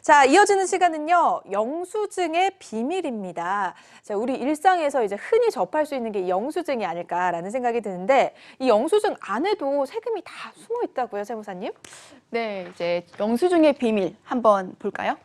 자, 이어지는 시간은요, 영수증의 비밀입니다. 자, 우리 일상에서 이제 흔히 접할 수 있는 게 영수증이 아닐까라는 생각이 드는데, 이 영수증 안에도 세금이 다 숨어 있다고요, 세무사님? 네, 이제 영수증의 비밀 한번 볼까요?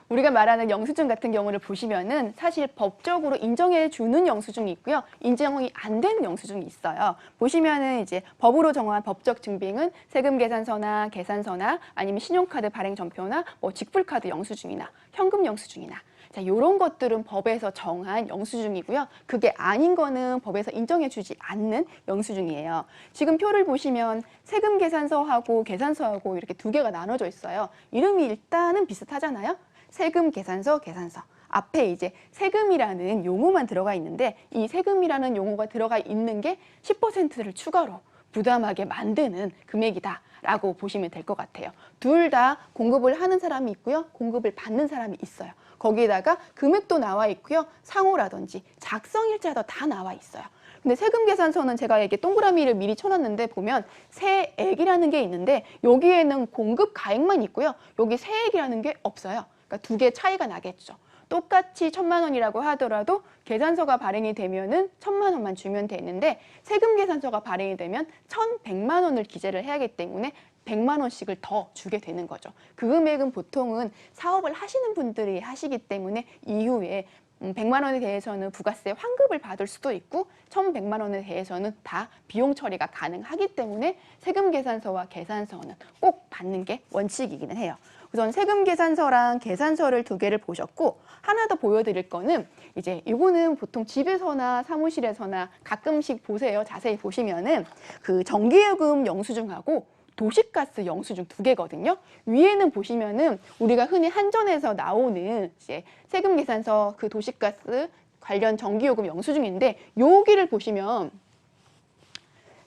우리가 말하는 영수증 같은 경우를 보시면은 사실 법적으로 인정해 주는 영수증이 있고요. 인정이 안 되는 영수증이 있어요. 보시면은 이제 법으로 정한 법적 증빙은 세금 계산서나 계산서나 아니면 신용카드 발행 전표나 뭐 직불카드 영수증이나 현금 영수증이나 자, 이런 것들은 법에서 정한 영수증이고요. 그게 아닌 거는 법에서 인정해 주지 않는 영수증이에요. 지금 표를 보시면 세금 계산서하고 계산서하고 이렇게 두 개가 나눠져 있어요. 이름이 일단은 비슷하잖아요. 세금 계산서, 계산서. 앞에 이제 세금이라는 용어만 들어가 있는데 이 세금이라는 용어가 들어가 있는 게 10%를 추가로 부담하게 만드는 금액이다라고 보시면 될 것 같아요. 둘 다 공급을 하는 사람이 있고요. 공급을 받는 사람이 있어요. 거기에다가 금액도 나와 있고요. 상호라든지 작성일자도 다 나와 있어요. 근데 세금 계산서는 제가 이렇게 동그라미를 미리 쳐놨는데 보면 세액이라는 게 있는데 여기에는 공급 가액만 있고요. 여기 세액이라는 게 없어요. 그러니까 두 개 차이가 나겠죠. 똑같이 1,000만 원이라고 하더라도 계산서가 발행이 되면은 1,000만 원만 주면 되는데 세금 계산서가 발행이 되면 1,100만 원을 기재를 해야 하기 때문에 100만 원씩을 더 주게 되는 거죠. 그 금액은 보통은 사업을 하시는 분들이 하시기 때문에 이후에 100만 원에 대해서는 부가세 환급을 받을 수도 있고 1,100만 원에 대해서는 다 비용 처리가 가능하기 때문에 세금 계산서와 계산서는 꼭 받는 게 원칙이기는 해요. 우선 세금 계산서랑 계산서를 두 개를 보셨고 하나 더 보여드릴 거는 이제 이거는 보통 집에서나 사무실에서나 가끔씩 보세요. 자세히 보시면은 그 전기요금 영수증하고 도시가스 영수증 두 개거든요. 위에는 보시면은 우리가 흔히 한전에서 나오는 이제 세금 계산서 그 도시가스 관련 전기요금 영수증인데 여기를 보시면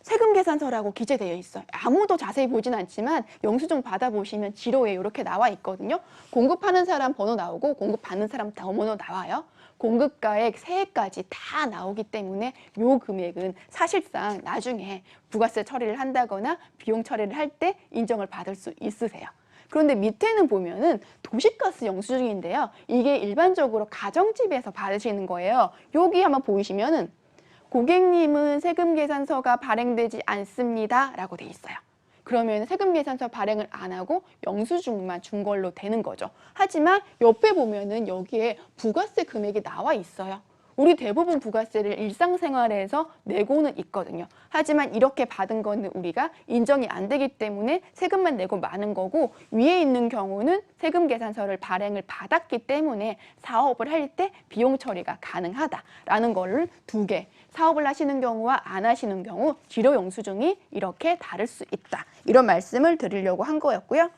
세금 계산서라고 기재되어 있어요. 아무도 자세히 보진 않지만 영수증 받아보시면 지로에 이렇게 나와 있거든요. 공급하는 사람 번호 나오고 공급받는 사람 번호 나와요. 공급가액, 세액까지 다 나오기 때문에 요 금액은 사실상 나중에 부가세 처리를 한다거나 비용 처리를 할 때 인정을 받을 수 있으세요. 그런데 밑에는 보면은 도시가스 영수증인데요. 이게 일반적으로 가정집에서 받으시는 거예요. 여기 한번 보이시면은 고객님은 세금 계산서가 발행되지 않습니다 라고 돼 있어요. 그러면 세금 계산서 발행을 안 하고 영수증만 준 걸로 되는 거죠. 하지만 옆에 보면은 여기에 부가세 금액이 나와 있어요. 우리 대부분 부가세를 일상생활에서 내고는 있거든요. 하지만 이렇게 받은 거는 우리가 인정이 안 되기 때문에 세금만 내고 마는 거고 위에 있는 경우는 세금 계산서를 발행을 받았기 때문에 사업을 할 때 비용 처리가 가능하다라는 거를 두 개, 사업을 하시는 경우와 안 하시는 경우 지로 영수증이 이렇게 다를 수 있다. 이런 말씀을 드리려고 한 거였고요.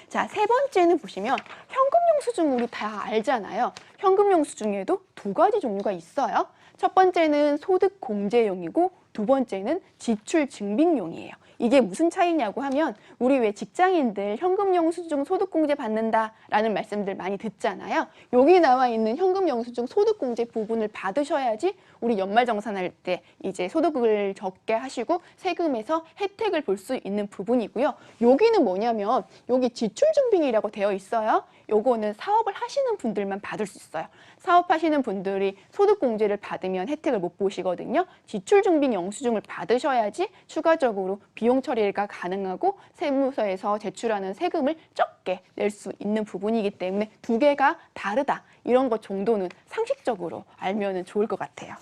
자, 세 번째는 보시면 현금 영수증 우리 다 알잖아요. 현금 영수증에도 두 가지 종류가 있어요. 첫 번째는 소득 공제용이고 두 번째는 지출 증빙용이에요. 이게 무슨 차이냐고 하면 우리 왜 직장인들 현금 영수증 소득 공제 받는다라는 말씀들 많이 듣잖아요. 여기 나와 있는 현금 영수증 소득 공제 부분을 받으셔야지 우리 연말정산할 때 이제 소득을 적게 하시고 세금에서 혜택을 볼 수 있는 부분이고요. 여기는 뭐냐면 여기 지출 증빙이라고 되어 있어요. 요거는 사업을 하시는 분들만 받을 수 있어요. 사업하시는 분들이 소득공제를 받으면 혜택을 못 보시거든요. 지출증빙 영수증을 받으셔야지 추가적으로 비용 처리가 가능하고 세무서에서 제출하는 세금을 적게 낼 수 있는 부분이기 때문에 두 개가 다르다. 이런 것 정도는 상식적으로 알면 좋을 것 같아요.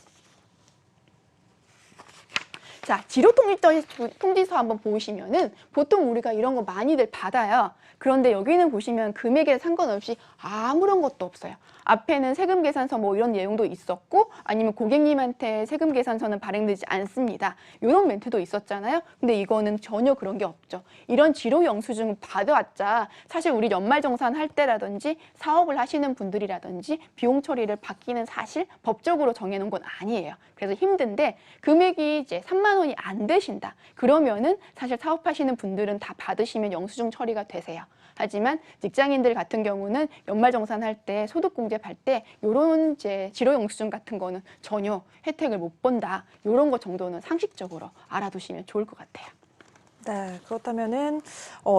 자, 지로통지서 한번 보시면은 보통 우리가 이런 거 많이들 받아요. 그런데 여기는 보시면 금액에 상관없이 아무런 것도 없어요. 앞에는 세금 계산서 뭐 이런 내용도 있었고 아니면 고객님한테 세금 계산서는 발행되지 않습니다. 이런 멘트도 있었잖아요. 근데 이거는 전혀 그런 게 없죠. 이런 지로 영수증 받아왔자 사실 우리 연말정산 할 때라든지 사업을 하시는 분들이라든지 비용 처리를 받기는 사실 법적으로 정해놓은 건 아니에요. 그래서 힘든데 금액이 이제 3만 원이 안 되신다. 그러면은 사실 사업하시는 분들은 다 받으시면 영수증 처리가 되세요. 하지만 직장인들 같은 경우는 연말정산할 때 소득공제 받을 때 이런 이제 지로영수증 같은 거는 전혀 혜택을 못 본다. 이런 거 정도는 상식적으로 알아두시면 좋을 것 같아요. 네, 그렇다면은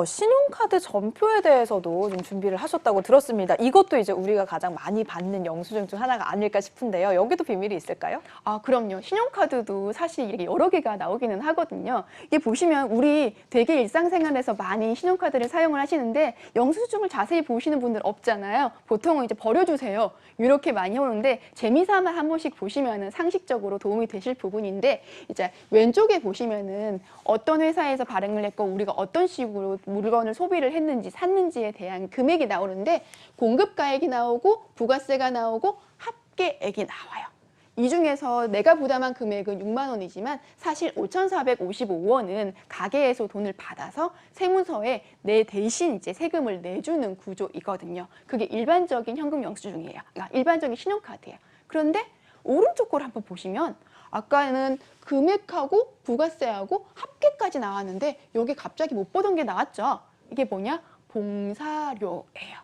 신용카드 전표에 대해서도 좀 준비를 하셨다고 들었습니다. 이것도 이제 우리가 가장 많이 받는 영수증 중 하나가 아닐까 싶은데요. 여기도 비밀이 있을까요? 아, 그럼요. 신용카드도 사실 이렇게 여러 개가 나오기는 하거든요. 이게 보시면 우리 되게 일상생활에서 많이 신용카드를 사용을 하시는데 영수증을 자세히 보시는 분들 없잖아요. 보통은 이제 버려주세요. 이렇게 많이 오는데 재미삼아 한 번씩 보시면은 상식적으로 도움이 되실 부분인데 이제 왼쪽에 보시면은 어떤 회사에서 발행을 했고 우리가 어떤 식으로 물건을 소비를 했는지 샀는지에 대한 금액이 나오는데 공급가액이 나오고 부가세가 나오고 합계액이 나와요. 이 중에서 내가 부담한 금액은 6만 원이지만 사실 5,455원은 가게에서 돈을 받아서 세무서에 내 대신 이제 세금을 내주는 구조이거든요. 그게 일반적인 현금 영수증이에요. 그러니까 일반적인 신용카드예요. 그런데 오른쪽 걸 한번 보시면 아까는 금액하고 부가세하고 합계까지 나왔는데 여기 갑자기 못 보던 게 나왔죠. 이게 뭐냐? 봉사료예요.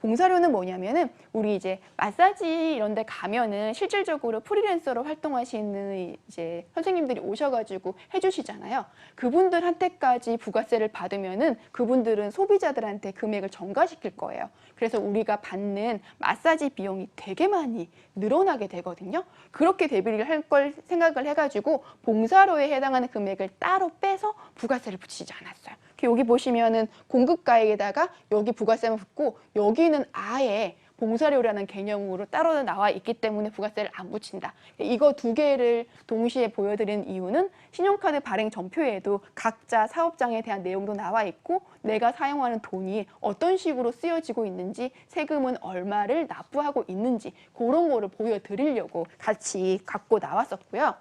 봉사료는 뭐냐면은 우리 이제 마사지 이런 데 가면은 실질적으로 프리랜서로 활동하시는 이제 선생님들이 오셔가지고 해주시잖아요. 그분들한테까지 부가세를 받으면은 그분들은 소비자들한테 금액을 전가시킬 거예요. 그래서 우리가 받는 마사지 비용이 되게 많이 늘어나게 되거든요. 그렇게 대비를 할 걸 생각을 해가지고 봉사료에 해당하는 금액을 따로 빼서 부가세를 붙이지 않았어요. 여기 보시면은 공급가액에다가 여기 부가세만 붙고 여기는 아예 봉사료라는 개념으로 따로 나와 있기 때문에 부가세를 안 붙인다. 이거 두 개를 동시에 보여드리는 이유는 신용카드 발행 전표에도 각자 사업장에 대한 내용도 나와 있고 내가 사용하는 돈이 어떤 식으로 쓰여지고 있는지 세금은 얼마를 납부하고 있는지 그런 거를 보여드리려고 같이 갖고 나왔었고요.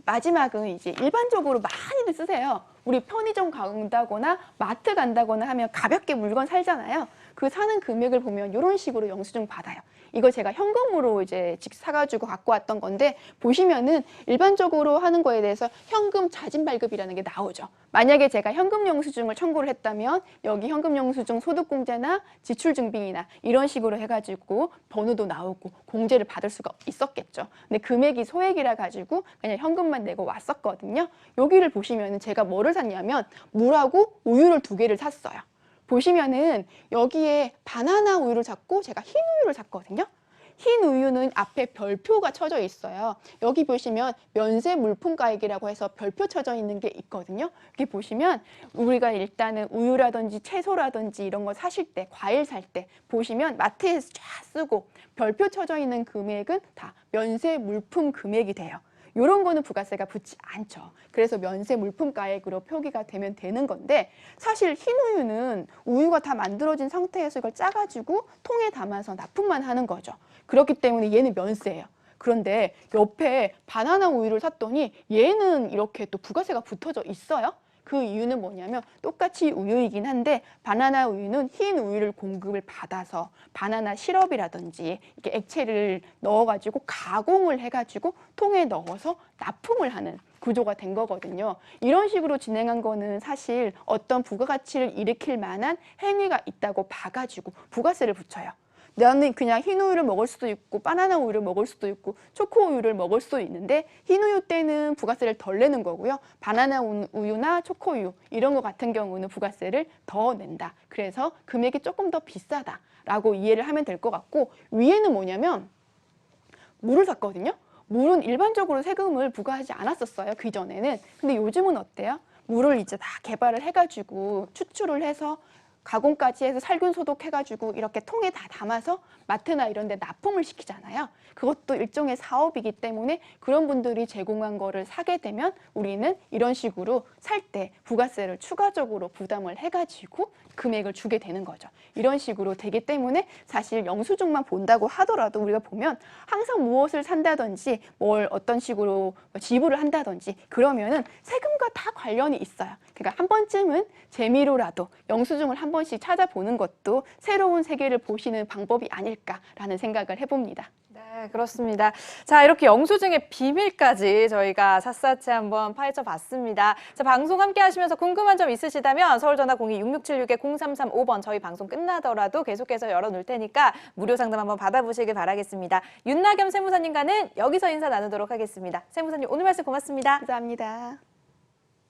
마지막은 이제 일반적으로 많이들 쓰세요. 우리 편의점 간다거나 마트 간다거나 하면 가볍게 물건 살잖아요. 그 사는 금액을 보면 이런 식으로 영수증 받아요. 이거 제가 현금으로 이제 직접 사가지고 갖고 왔던 건데 보시면은 일반적으로 하는 거에 대해서 현금 자진 발급이라는 게 나오죠. 만약에 제가 현금 영수증을 청구를 했다면 여기 현금 영수증 소득공제나 지출증빙이나 이런 식으로 해가지고 번호도 나오고 공제를 받을 수가 있었겠죠. 근데 금액이 소액이라 가지고 그냥 현금만 내고 왔었거든요. 여기를 보시면은 제가 뭐를 샀냐면 물하고 우유를 2개를 샀어요. 보시면은 여기에 바나나 우유를 샀고 제가 흰 우유를 샀거든요. 흰 우유는 앞에 별표가 쳐져 있어요. 여기 보시면 면세 물품가액이라고 해서 별표 쳐져 있는 게 있거든요. 여기 보시면 우리가 일단은 우유라든지 채소라든지 이런 거 사실 때, 과일 살 때 보시면 마트에서 쫙 쓰고 별표 쳐져 있는 금액은 다 면세 물품 금액이 돼요. 이런 거는 부가세가 붙지 않죠. 그래서 면세 물품가액으로 표기가 되면 되는 건데 사실 흰 우유는 우유가 다 만들어진 상태에서 이걸 짜가지고 통에 담아서 납품만 하는 거죠. 그렇기 때문에 얘는 면세예요. 그런데 옆에 바나나 우유를 샀더니 얘는 이렇게 또 부가세가 붙어져 있어요. 그 이유는 뭐냐면 똑같이 우유이긴 한데 바나나 우유는 흰 우유를 공급을 받아서 바나나 시럽이라든지 이렇게 액체를 넣어가지고 가공을 해가지고 통에 넣어서 납품을 하는 구조가 된 거거든요. 이런 식으로 진행한 거는 사실 어떤 부가가치를 일으킬 만한 행위가 있다고 봐가지고 부가세를 붙여요. 나는 그냥 흰 우유를 먹을 수도 있고 바나나 우유를 먹을 수도 있고 초코 우유를 먹을 수도 있는데 흰 우유 때는 부가세를 덜 내는 거고요. 바나나 우유나 초코 우유 이런 거 같은 경우는 부가세를 더 낸다. 그래서 금액이 조금 더 비싸다라고 이해를 하면 될 것 같고 위에는 뭐냐면 물을 샀거든요. 물은 일반적으로 세금을 부과하지 않았었어요. 그 전에는. 근데 요즘은 어때요? 물을 이제 다 개발을 해가지고 추출을 해서 가공까지 해서 살균 소독해가지고 이렇게 통에 다 담아서 마트나 이런 데 납품을 시키잖아요. 그것도 일종의 사업이기 때문에 그런 분들이 제공한 거를 사게 되면 우리는 이런 식으로 살 때 부가세를 추가적으로 부담을 해가지고 금액을 주게 되는 거죠. 이런 식으로 되기 때문에 사실 영수증만 본다고 하더라도 우리가 보면 항상 무엇을 산다든지 뭘 어떤 식으로 지불을 한다든지 그러면은 세금과 다 관련이 있어요. 그러니까 한 번쯤은 재미로라도 영수증을 한 번씩 찾아보는 것도 새로운 세계를 보시는 방법이 아닐까라는 생각을 해봅니다. 네. 네, 그렇습니다. 자, 이렇게 영수증의 비밀까지 저희가 샅샅이 한번 파헤쳐 봤습니다. 자, 방송 함께 하시면서 궁금한 점 있으시다면 서울전화 02-6676-0335번 저희 방송 끝나더라도 계속해서 열어놓을 테니까 무료 상담 한번 받아보시길 바라겠습니다. 윤나겸 세무사님과는 여기서 인사 나누도록 하겠습니다. 세무사님 오늘 말씀 고맙습니다. 감사합니다.